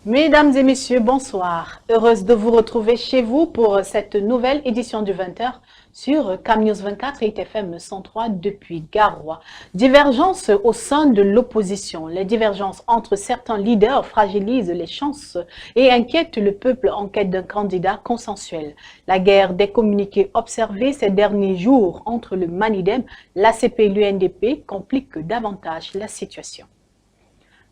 Mesdames et messieurs, bonsoir. Heureuse de vous retrouver chez vous pour cette nouvelle édition du 20h sur CamNews 24 et ITFM 103 depuis Garoua. Divergence au sein de l'opposition. Les divergences entre certains leaders fragilisent les chances et inquiètent le peuple en quête d'un candidat consensuel. La guerre des communiqués observés ces derniers jours entre le Manidem, l'ACP et l'UNDP complique davantage la situation.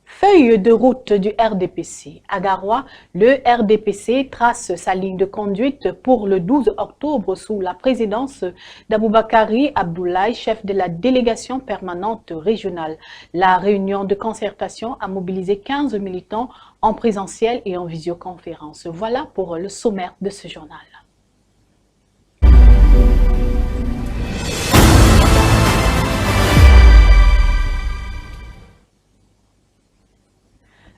Feuille de route du RDPC. À Garoua, le RDPC trace sa ligne de conduite pour le 12 octobre sous la présidence d'Aboubakari Abdoulaye, chef de la délégation permanente régionale. La réunion de concertation a mobilisé 15 militants en présentiel et en visioconférence. Voilà pour le sommaire de ce journal.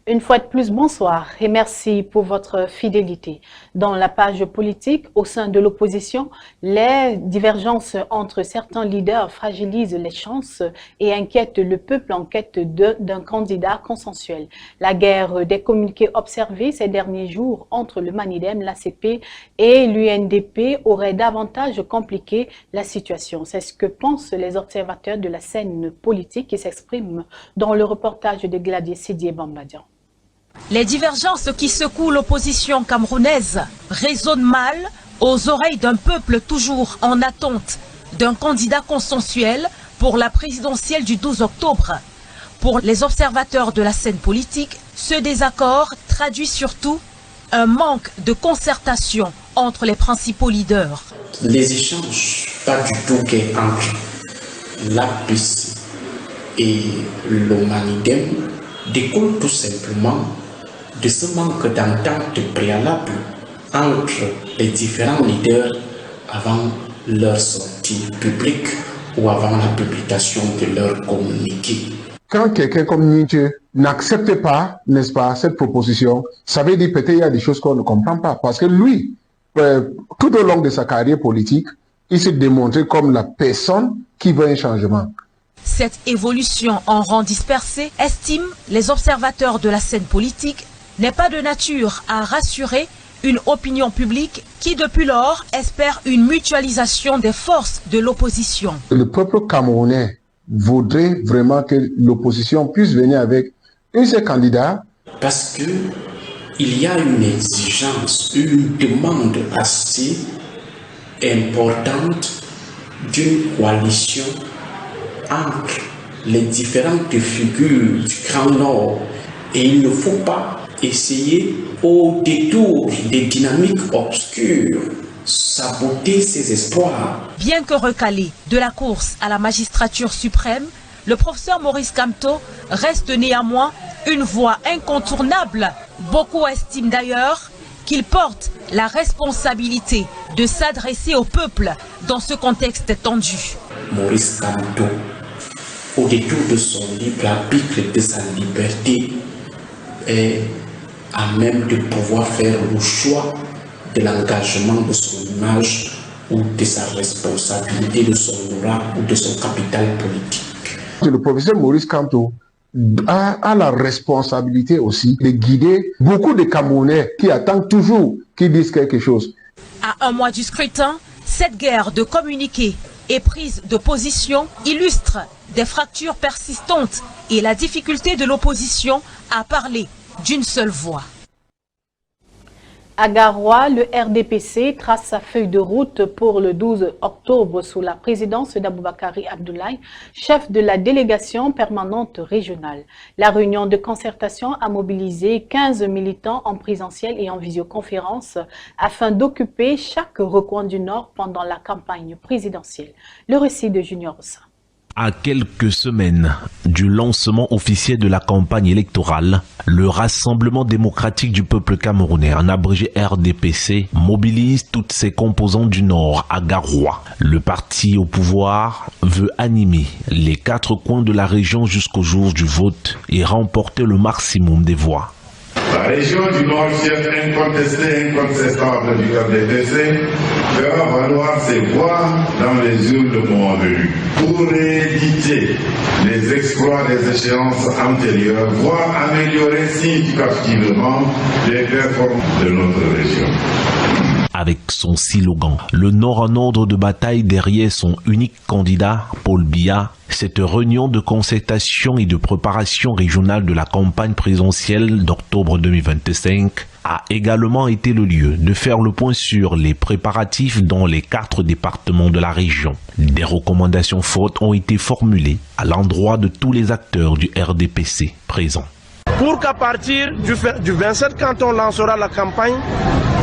Une fois de plus, bonsoir et merci pour votre fidélité. Dans la page politique, au sein de l'opposition, les divergences entre certains leaders fragilisent les chances et inquiètent le peuple en quête d'un candidat consensuel. La guerre des communiqués observés ces derniers jours entre le Manidem, l'ACP et l'UNDP aurait davantage compliqué la situation. C'est ce que pensent les observateurs de la scène politique qui s'expriment dans le reportage de Gladier Sidier Bambadian. Les divergences qui secouent l'opposition camerounaise résonnent mal aux oreilles d'un peuple toujours en attente d'un candidat consensuel pour la présidentielle du 12 octobre. Pour les observateurs de la scène politique, ce désaccord traduit surtout un manque de concertation entre les principaux leaders. Les échanges, pas du tout entre l'APC et le Manidem, découlent tout simplement de ce manque d'entente préalable entre les différents leaders avant leur sortie publique ou avant la publication de leur communiqué. Quand quelqu'un comme Nietzsche n'accepte pas, n'est-ce pas, cette proposition, ça veut dire peut-être qu'il y a des choses qu'on ne comprend pas. Parce que lui, tout au long de sa carrière politique, il s'est démontré comme la personne qui veut un changement. Cette évolution en rang dispersé, estiment les observateurs de la scène politique, n'est pas de nature à rassurer une opinion publique qui depuis lors espère une mutualisation des forces de l'opposition. Le peuple camerounais voudrait vraiment que l'opposition puisse venir avec un seul candidat. Parce qu'il y a une exigence, une demande assez importante d'une coalition entre les différentes figures du Grand Nord. Et il ne faut pas essayer, au détour des dynamiques obscures, saboter ses espoirs. Bien que recalé de la course à la magistrature suprême, le professeur Maurice Kamto reste néanmoins une voix incontournable. Beaucoup estiment d'ailleurs qu'il porte la responsabilité de s'adresser au peuple dans ce contexte tendu. Maurice Kamto, au détour de son libre arbitre et de sa liberté, est à même de pouvoir faire le choix de l'engagement de son image ou de sa responsabilité, de son aura ou de son capital politique. Le professeur Maurice Kamto a la responsabilité aussi de guider beaucoup de Camerounais qui attendent toujours qu'ils disent quelque chose. À un mois du scrutin, cette guerre de communiqués et prise de position illustre des fractures persistantes et la difficulté de l'opposition à parler d'une seule voix. À Garoua, le RDPC trace sa feuille de route pour le 12 octobre sous la présidence d'Aboubakari Abdoulaye, chef de la délégation permanente régionale. La réunion de concertation a mobilisé 15 militants en présentiel et en visioconférence afin d'occuper chaque recoin du Nord pendant la campagne présidentielle. Le récit de Junior Ossa. À quelques semaines du lancement officiel de la campagne électorale, le Rassemblement démocratique du peuple camerounais, en abrégé RDPC, mobilise toutes ses composantes du Nord à Garoua. Le parti au pouvoir veut animer les 4 coins de la région jusqu'au jour du vote et remporter le maximum des voix. La région du Nord, chef incontesté, incontestable du RDPC, fera valoir ses voix dans les urnes le moment venu pour rééditer les exploits des échéances antérieures, voire améliorer significativement les performances de notre région. Avec son slogan « Le Nord en ordre de bataille derrière son unique candidat, Paul Biya », cette réunion de concertation et de préparation régionale de la campagne présidentielle d'octobre 2025 a également été le lieu de faire le point sur les préparatifs dans les 4 départements de la région. Des recommandations fortes ont été formulées à l'endroit de tous les acteurs du RDPC présents. Pour qu'à partir du 27, quand on lancera la campagne,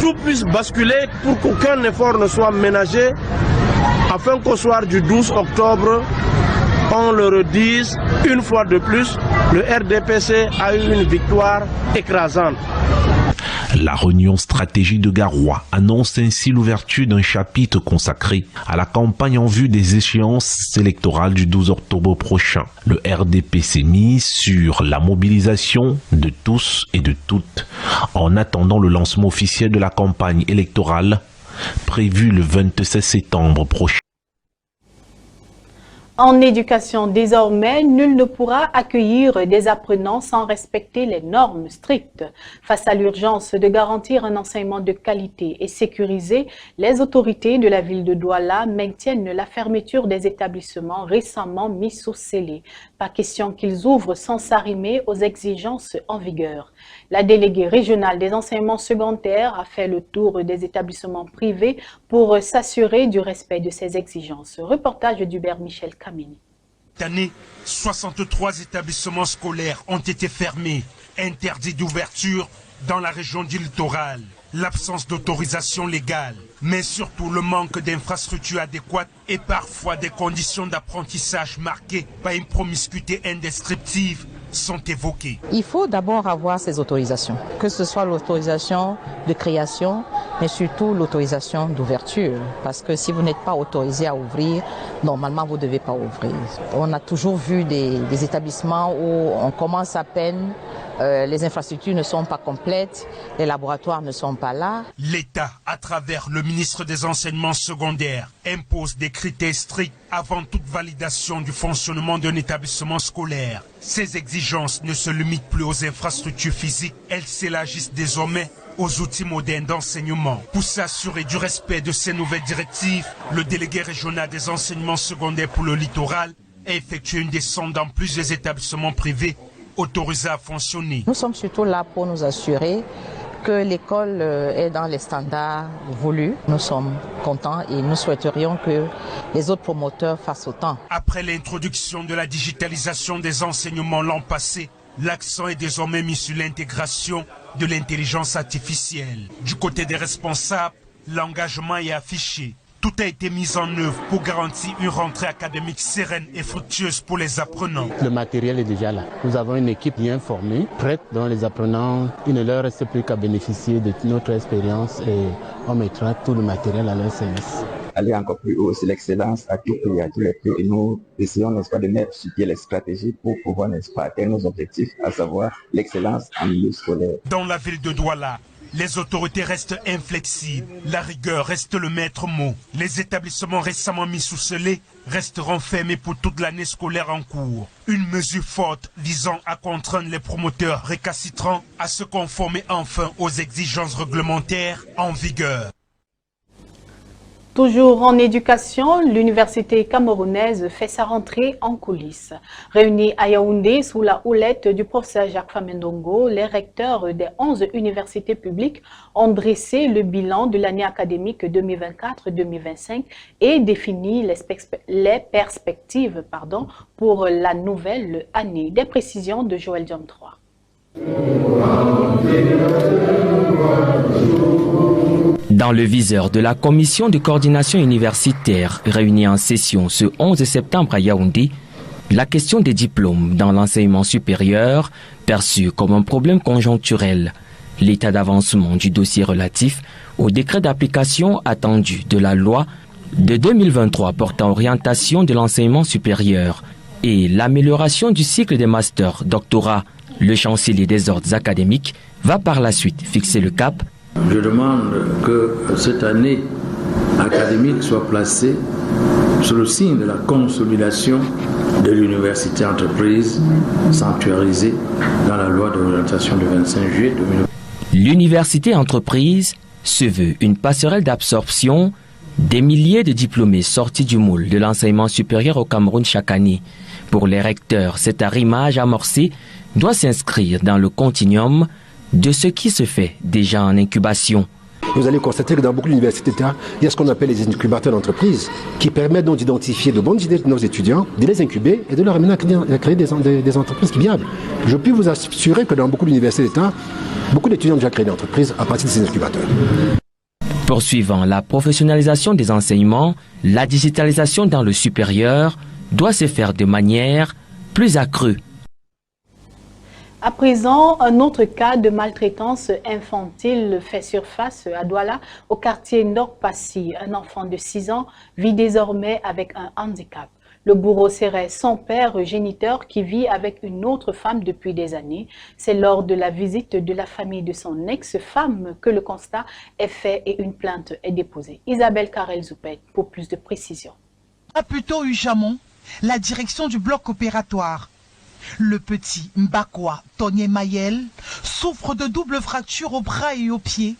tout puisse basculer pour qu'aucun effort ne soit ménagé, afin qu'au soir du 12 octobre, on le redise une fois de plus, le RDPC a eu une victoire écrasante. La réunion stratégique de Garoua annonce ainsi l'ouverture d'un chapitre consacré à la campagne en vue des échéances électorales du 12 octobre prochain. Le RDPC mise sur la mobilisation de tous et de toutes en attendant le lancement officiel de la campagne électorale prévu le 27 septembre prochain. En éducation, désormais, nul ne pourra accueillir des apprenants sans respecter les normes strictes. Face à l'urgence de garantir un enseignement de qualité et sécurisé, les autorités de la ville de Douala maintiennent la fermeture des établissements récemment mis sous scellé. Pas question qu'ils ouvrent sans s'arrimer aux exigences en vigueur. La déléguée régionale des enseignements secondaires a fait le tour des établissements privés pour s'assurer du respect de ces exigences. Reportage d'Hubert Michel Kamini. Cette année, 63 établissements scolaires ont été fermés, interdits d'ouverture dans la région du littoral. L'absence d'autorisation légale, mais surtout le manque d'infrastructures adéquates et parfois des conditions d'apprentissage marquées par une promiscuité indescriptible sont évoquées. Il faut d'abord avoir ces autorisations, que ce soit l'autorisation de création, mais surtout l'autorisation d'ouverture. Parce que si vous n'êtes pas autorisé à ouvrir, normalement vous ne devez pas ouvrir. On a toujours vu des établissements où on commence à peine, les infrastructures ne sont pas complètes, les laboratoires ne sont pas là. L'État, à travers le ministre des Enseignements secondaires, impose des critères stricts avant toute validation du fonctionnement d'un établissement scolaire. Ces exigences ne se limitent plus aux infrastructures physiques, elles s'élargissent désormais aux outils modernes d'enseignement. Pour s'assurer du respect de ces nouvelles directives, le délégué régional des enseignements secondaires pour le littoral a effectué une descente dans plusieurs établissements privés autorisés à fonctionner. Nous sommes surtout là pour nous assurer que l'école est dans les standards voulus. Nous sommes contents et nous souhaiterions que les autres promoteurs fassent autant. Après l'introduction de la digitalisation des enseignements l'an passé, l'accent est désormais mis sur l'intégration de l'intelligence artificielle. Du côté des responsables, l'engagement est affiché. Tout a été mis en œuvre pour garantir une rentrée académique sereine et fructueuse pour les apprenants. Le matériel est déjà là. Nous avons une équipe bien formée, prête, dont les apprenants, il ne leur reste plus qu'à bénéficier de notre expérience et on mettra tout le matériel à leur service. Aller encore plus haut, c'est l'excellence à tout prix, à tous les prix. Et nous essayons, n'est-ce pas, de mettre sur pied les stratégies pour pouvoir, n'est-ce pas, atteindre nos objectifs, à savoir l'excellence en milieu scolaire. Dans la ville de Douala, les autorités restent inflexibles. La rigueur reste le maître mot. Les établissements récemment mis sous scellé resteront fermés pour toute l'année scolaire en cours. Une mesure forte visant à contraindre les promoteurs récalcitrants à se conformer enfin aux exigences réglementaires en vigueur. Toujours en éducation, l'université camerounaise fait sa rentrée en coulisses. Réunis à Yaoundé sous la houlette du professeur Jacques Famendongo, les recteurs des 11 universités publiques ont dressé le bilan de l'année académique 2024-2025 et défini les perspectives pour la nouvelle année. Des précisions de Joël Diom 3. Dans le viseur de la commission de coordination universitaire réunie en session ce 11 septembre à Yaoundé, la question des diplômes dans l'enseignement supérieur, perçue comme un problème conjoncturel, l'état d'avancement du dossier relatif au décret d'application attendu de la loi de 2023 portant orientation de l'enseignement supérieur et l'amélioration du cycle des masters, doctorats, le chancelier des ordres académiques, va par la suite fixer le cap. Je demande que cette année académique soit placée sous le signe de la consolidation de l'université entreprise sanctuarisée dans la loi d'orientation du 25 juillet 2020. L'université entreprise se veut une passerelle d'absorption des milliers de diplômés sortis du moule de l'enseignement supérieur au Cameroun chaque année. Pour les recteurs, cet arrimage amorcé doit s'inscrire dans le continuum de ce qui se fait déjà en incubation. Vous allez constater que dans beaucoup d'universités d'État, il y a ce qu'on appelle les incubateurs d'entreprise qui permettent donc d'identifier de bonnes idées de nos étudiants, de les incuber et de leur amener à créer des entreprises viables. Je puis vous assurer que dans beaucoup d'universités d'État, beaucoup d'étudiants ont déjà créé des entreprises à partir de ces incubateurs. Poursuivant la professionnalisation des enseignements, la digitalisation dans le supérieur doit se faire de manière plus accrue. À présent, un autre cas de maltraitance infantile fait surface à Douala, au quartier Nord-Passy. Un enfant de 6 ans vit désormais avec un handicap. Le bourreau serait son père géniteur qui vit avec une autre femme depuis des années. C'est lors de la visite de la famille de son ex-femme que le constat est fait et une plainte est déposée. Isabelle Karel-Zoupet pour plus de précisions. A plutôt eu Chamon, la direction du bloc opératoire. Le petit Mbakwa Tonyé Mayel souffre de double fracture au bras et aux pieds,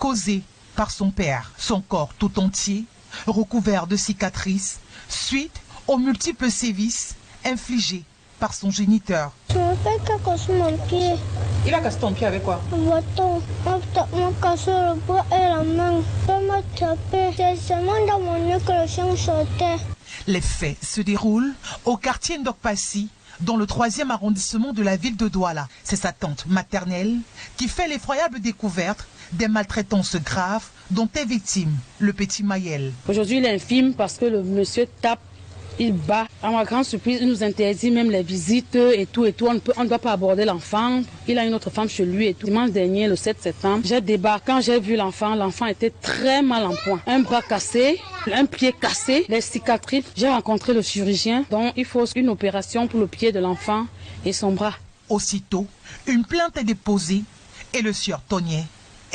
causée par son père. Son corps tout entier, recouvert de cicatrices, suite aux multiples sévices infligés par son géniteur. Je me fais casser mon pied. Il a cassé ton pied avec quoi? Un bâton. On m'a cassé le bras et la main. Il m'a tapé. C'est seulement dans mon nez que le chien sortait. Les faits se déroulent au quartier Ndokpassi, dans le 3e arrondissement de la ville de Douala. C'est sa tante maternelle qui fait l'effroyable découverte des maltraitances graves dont est victime le petit Mayel. Aujourd'hui, il est infime parce que le monsieur tape, il bat. À ma grande surprise, il nous interdit même les visites et tout. On ne doit pas aborder l'enfant. Il a une autre femme chez lui et tout. Dimanche dernier, le 7 septembre, j'ai débarqué. Quand j'ai vu l'enfant était très mal en point. Un bras cassé, un pied cassé, les cicatrices. J'ai rencontré le chirurgien, donc il faut une opération pour le pied de l'enfant et son bras. Aussitôt, une plainte est déposée et le sieur Tonyé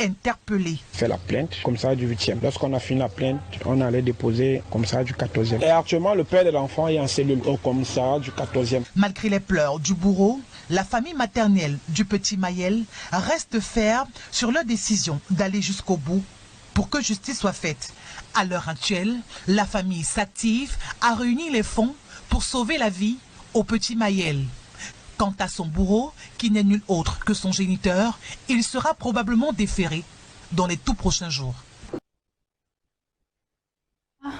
interpellé. Fait la plainte, comme ça du 8e. Lorsqu'on a fini la plainte, on allait déposer comme ça du 14e. Et actuellement, le père de l'enfant est en cellule au commissariat du 14e. Malgré les pleurs du bourreau, la famille maternelle du petit Mayel reste ferme sur leur décision d'aller jusqu'au bout pour que justice soit faite. À l'heure actuelle, la famille s'active à réunir les fonds pour sauver la vie au petit Mayel. Quant à son bourreau, qui n'est nul autre que son géniteur, il sera probablement déféré dans les tout prochains jours.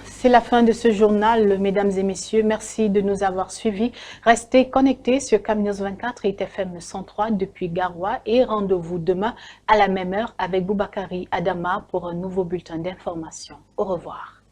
C'est la fin de ce journal, mesdames et messieurs. Merci de nous avoir suivis. Restez connectés sur CamNews 24 et ITFM 103 depuis Garoua et rendez-vous demain à la même heure avec Boubakari Adama pour un nouveau bulletin d'information. Au revoir.